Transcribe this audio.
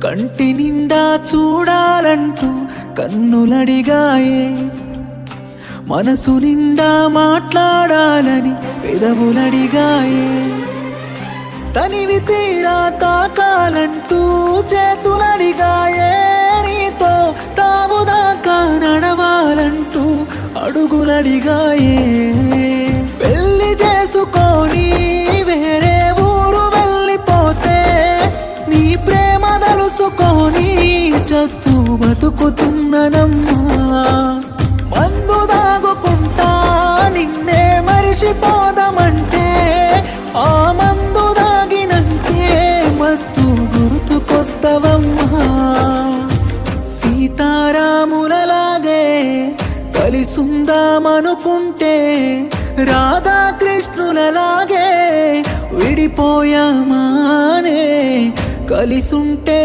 కంటి నిండా చూడాలంటూ కన్నులడిగాయే, మనసు నిండా మాట్లాడాలని పెదవులడిగాయే, తనివి తీరా తాకాలంటూ చేతులడిగాయే, నీతో తావుదాకా నడవాలంటూ అడుగులడిగాయే. పెళ్లి చేసుకొని వేరే ఊరు వెళ్ళిపోతే నీ ప్రేమ తలుసుకొని చస్తూ బతుకుతున్ననమ్మా. మందు దాగుకుంటా నిన్నే మరిచిపోదామంటే ఆ మందు దాగినంటే మస్తు గుర్తుకొస్తవమ్మా. సీతారాములలాగే కలిసుందామనుకుంటే రాధాకృష్ణులలాగే విడిపోయామానే కలిసుంటే